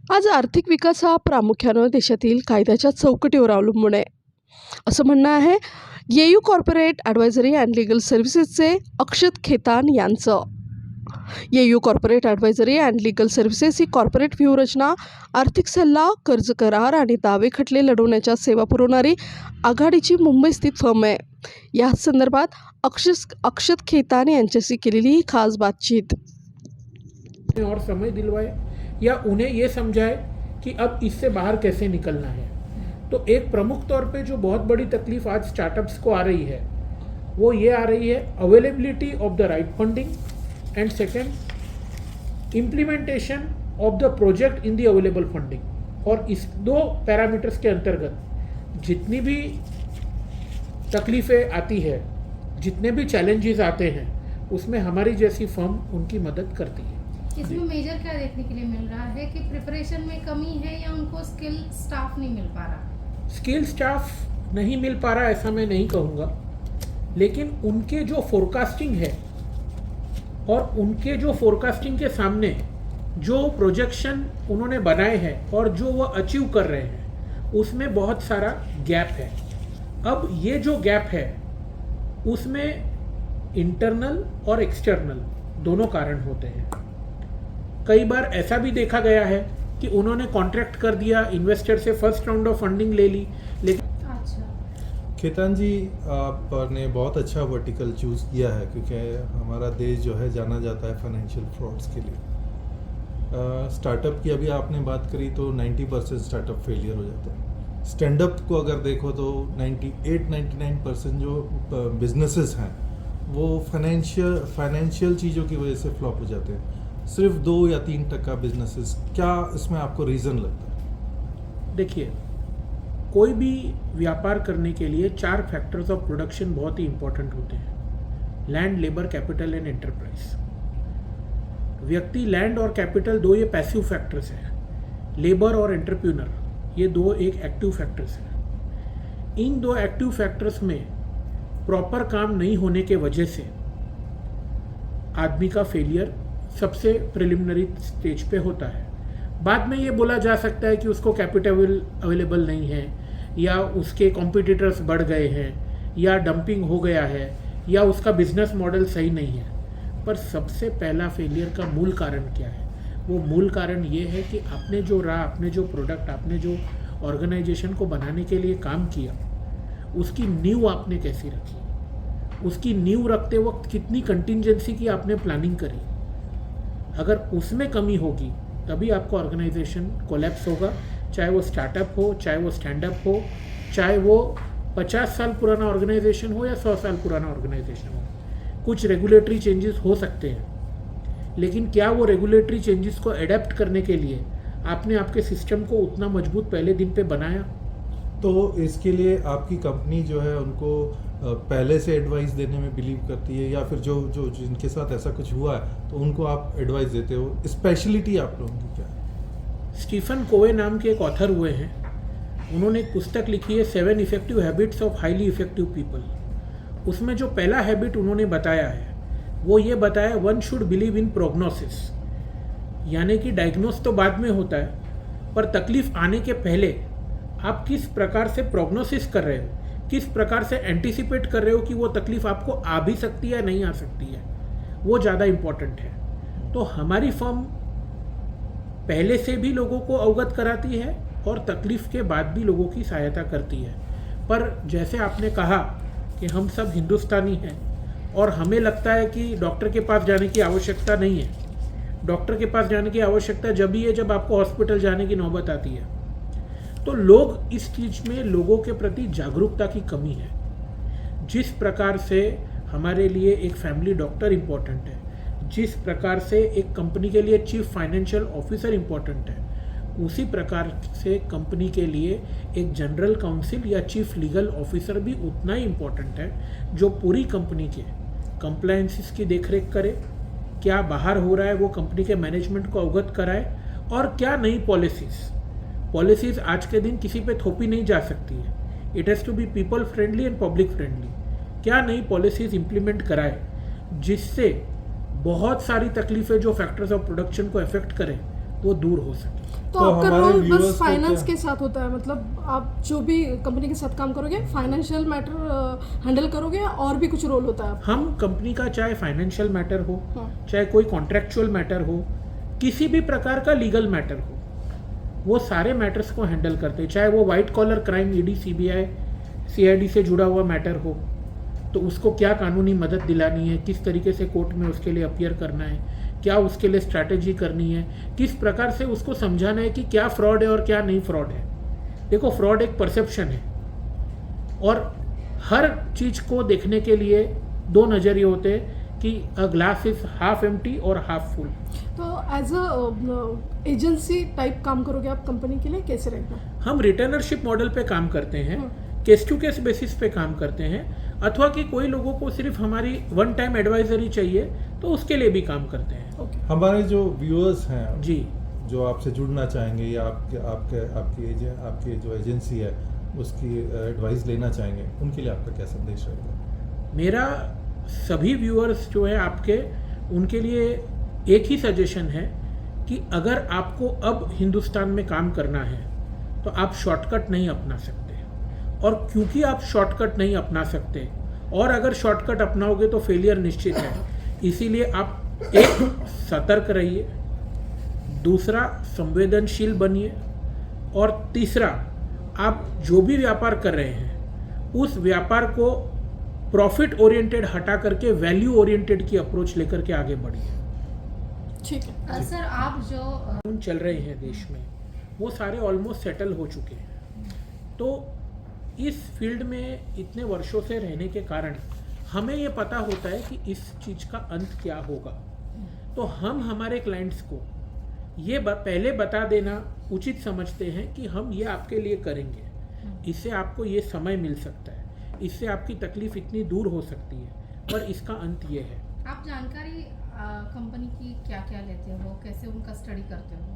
आज आर्थिक विकास हा प्रामुख्यानं देशातील कायद्याच्या चौकटीवर अवलंबून आहे, असं म्हणणं आहे येयू कॉर्पोरेट ॲडवायझरी अँड लीगल सर्व्हिसेसचे अक्षत खेतान यांचं. येयू corporate advisory and legal services ही कॉर्पोरेट व्यूहरचना, आर्थिक सल्ला, कर्ज करार आणि दावे खटले लढवण्याच्या सेवा पुरवणारी आघाडीची मुंबईस्थित फर्म आहे. या संदर्भात अक्षत खेतान यांच्याशी केलेली ही खास बातचीत. और समय दिलवाए या उन्हें ये समझाए कि अब इससे बाहर कैसे निकलना है। तो एक प्रमुख तौर पे जो बहुत बड़ी तकलीफ आज स्टार्टअप्स को आ रही है वो ये आ रही है availability of the right funding and second implementation of the project in the available funding. और इस दो पैरामीटर्स के अंतर्गत जितनी भी तकलीफ़ें आती है, जितने भी चैलेंजेस आते हैं, उसमें हमारी जैसी फर्म उनकी मदद करती है। इसमें मेजर क्या देखने के लिए मिल रहा है कि प्रिपरेशन में कमी है या उनको स्किल स्टाफ नहीं मिल पा रहा? स्किल स्टाफ नहीं मिल पा रहा ऐसा मैं नहीं कहूँगा, लेकिन उनके जो फोरकास्टिंग है और उनके जो फोरकास्टिंग के सामने जो प्रोजेक्शन उन्होंने बनाए हैं और जो वो अचीव कर रहे हैं उसमें बहुत सारा गैप है। अब ये जो गैप है उसमें इंटरनल और एक्सटर्नल दोनों कारण होते हैं। कई बार ऐसा भी देखा गया है कि उन्होंने कॉन्ट्रैक्ट कर दिया, इन्वेस्टर से फर्स्ट राउंड ऑफ फंडिंग ले ली, लेकिन खेतान जी, आपने बहुत अच्छा वर्टिकल चूज़ किया है क्योंकि हमारा देश जो है जाना जाता है फाइनेंशियल फ्रॉड्स के लिए। स्टार्टअप की अभी आपने बात करी तो 90% स्टार्टअप फेलियर हो जाते हैं। स्टैंड अप को अगर देखो तो 98-99% जो बिजनेसेस हैं वो फाइनेंशियल चीज़ों की वजह से फ्लॉप हो जाते हैं। सिर्फ 2 या 3% बिजनेसेस, क्या इसमें आपको रीज़न लगता है? देखिए, कोई भी व्यापार करने के लिए 4 फैक्टर्स ऑफ प्रोडक्शन बहुत ही इंपॉर्टेंट होते हैं: land, labour, capital and enterprise. व्यक्ति, लैंड और कैपिटल, 2 ये पैसिव फैक्टर्स हैं। लेबर और एंटरप्रेन्योर, ये 2 एक एक्टिव फैक्टर्स हैं। इन 2 एक्टिव फैक्टर्स में प्रॉपर काम नहीं होने के वजह से आदमी का फेलियर सबसे प्रिलिमिनरी स्टेज पे होता है। बाद में ये बोला जा सकता है कि उसको कैपिटल अवेलेबल नहीं है, या उसके कॉम्पिटिटर्स बढ़ गए हैं, या डंपिंग हो गया है, या उसका बिजनेस मॉडल सही नहीं है। पर सबसे पहला फेलियर का मूल कारण क्या है? वो मूल कारण ये है कि आपने जो आपने जो प्रोडक्ट, आपने जो ऑर्गेनाइजेशन को बनाने के लिए काम किया, उसकी नींव आपने कैसी रखी, उसकी नींव रखते वक्त कितनी कंटिंजेंसी की आपने प्लानिंग करी। अगर उसमें कमी होगी तभी आपका ऑर्गेनाइजेशन कोलैप्स होगा, चाहे वो स्टार्टअप हो, चाहे वो स्टैंडअप हो, चाहे वो 50 साल पुराना ऑर्गेनाइजेशन हो या 100 साल पुराना ऑर्गेनाइजेशन हो। कुछ रेगुलेटरी चेंजेस हो सकते हैं, लेकिन क्या वो रेगुलेटरी चेंजेस को एडेप्ट करने के लिए आपने आपके सिस्टम को उतना मजबूत पहले दिन पे बनाया? तो इसके लिए आपकी कंपनी जो है उनको पहले से एडवाइस देने में बिलीव करती है, या फिर जो जो जिनके साथ ऐसा कुछ हुआ है तो उनको आप एडवाइस देते हो? स्पेशलिटी आप लोगों की क्या है? स्टीफन कोवे नाम के एक ऑथर हुए हैं, उन्होंने एक पुस्तक लिखी है 7 effective habits of highly effective people. उसमें जो पहला हैबिट उन्होंने बताया है वो ये बताया, one should believe in prognosis. यानी कि डायग्नोस तो बाद में होता है, पर तकलीफ आने के पहले आप किस प्रकार से प्रोग्नोसिस कर रहे हो, किस प्रकार से एंटिसिपेट कर रहे हो कि वो तकलीफ आपको आ भी सकती है या नहीं आ सकती है, वो ज़्यादा इम्पोर्टेंट है। तो हमारी फर्म पहले से भी लोगों को अवगत कराती है और तकलीफ़ के बाद भी लोगों की सहायता करती है। पर जैसे आपने कहा कि हम सब हिंदुस्तानी हैं और हमें लगता है कि डॉक्टर के पास जाने की आवश्यकता नहीं है। डॉक्टर के पास जाने की आवश्यकता जब ही है जब आपको हॉस्पिटल जाने की नौबत आती है। तो लोग इस चीज़ में, लोगों के प्रति जागरूकता की कमी है। जिस प्रकार से हमारे लिए एक फैमिली डॉक्टर इम्पोर्टेंट है, जिस प्रकार से एक कंपनी के लिए चीफ फाइनेंशियल ऑफिसर इम्पोर्टेंट है, उसी प्रकार से कंपनी के लिए एक जनरल काउंसिल या चीफ लीगल ऑफिसर भी उतना ही इम्पोर्टेंट है, जो पूरी कंपनी के कंप्लायंसेस की देखरेख करे, क्या बाहर हो रहा है वो कंपनी के मैनेजमेंट को अवगत कराए, और क्या नई पॉलिसीज़ आज के दिन किसी पे थोपी नहीं जा सकती है। It has to be people friendly and public friendly. क्या नई पॉलिसीज़ इम्प्लीमेंट कराए जिससे बहुत सारी तकलीफ़ें जो फैक्टर्स ऑफ प्रोडक्शन को अफेक्ट करें वो दूर हो सके। तो तो आपका हमारे रोल viewers बस को फाइनेंस क्या- के साथ होता है, मतलब आप जो भी कंपनी के साथ काम करोगे फाइनेंशियल मैटर हैंडल करोगे या और भी कुछ रोल होता है आपका? हम कंपनी का चाहे फाइनेंशियल मैटर हो, हाँ। चाहे कोई कॉन्ट्रैक्चुअल मैटर हो, किसी भी प्रकार का लीगल मैटर हो, वो सारे मैटर्स को हैंडल करते हैं। चाहे वो white collar crime ED CBI CID से जुड़ा हुआ मैटर हो, तो उसको क्या कानूनी मदद दिलानी है, किस तरीके से कोर्ट में उसके लिए अपीयर करना है, क्या उसके लिए स्ट्रैटेजी करनी है, किस प्रकार से उसको समझाना है कि क्या फ्रॉड है और क्या नहीं फ्रॉड है। देखो, फ्रॉड एक परसेप्शन है और हर चीज़ को देखने के लिए दो नज़रिए होते हैं कि a glass is half empty और हाफ फुल। तो एज अ एजेंसी टाइप काम करोगे आप कंपनी के लिए, कैसे रहेगा? हम रिटर्नरशिप मॉडल पे काम करते हैं, केस टू केस बेसिस पे काम करते हैं, अथवा कि कोई लोगों को सिर्फ हमारी वन टाइम एडवाइजरी चाहिए तो उसके लिए भी काम करते हैं। ओके। हमारे जो व्यूअर्स हैं जी, जो आपसे जुड़ना चाहेंगे या आपकी जो एजेंसी है उसकी एडवाइस लेना चाहेंगे, उनके लिए आपका क्या संदेश रहेगा? मेरा सभी व्यूअर्स जो है आपके, उनके लिए एक ही सजेशन है कि अगर आपको अब हिंदुस्तान में काम करना है तो आप शॉर्टकट नहीं अपना सकते, और क्योंकि आप शॉर्टकट नहीं अपना सकते और अगर शॉर्टकट अपनाओगे तो फेलियर निश्चित है, इसीलिए आप एक सतर्क रहिए, दूसरा संवेदनशील बनिए, और तीसरा आप जो भी व्यापार कर रहे हैं उस व्यापार को प्रॉफिट ओरिएंटेड हटा करके वैल्यू ओरिएंटेड की अप्रोच लेकर के आगे बढ़िए। ठीक है। सर, आप जो कानून चल रहे हैं देश में वो सारे ऑलमोस्ट सेटल हो चुके हैं, तो इस फील्ड में इतने वर्षों से रहने के कारण हमें ये पता होता है कि इस चीज़ का अंत क्या होगा। तो हम हमारे क्लाइंट्स को ये पहले बता देना उचित समझते हैं कि हम ये आपके लिए करेंगे, इससे आपको ये समय मिल सकता है, इससे आपकी तकलीफ इतनी दूर हो सकती है, पर इसका अंत ये है। आप जानकारी कंपनी की क्या क्या लेते हो, कैसे उनका स्टडी करते हो?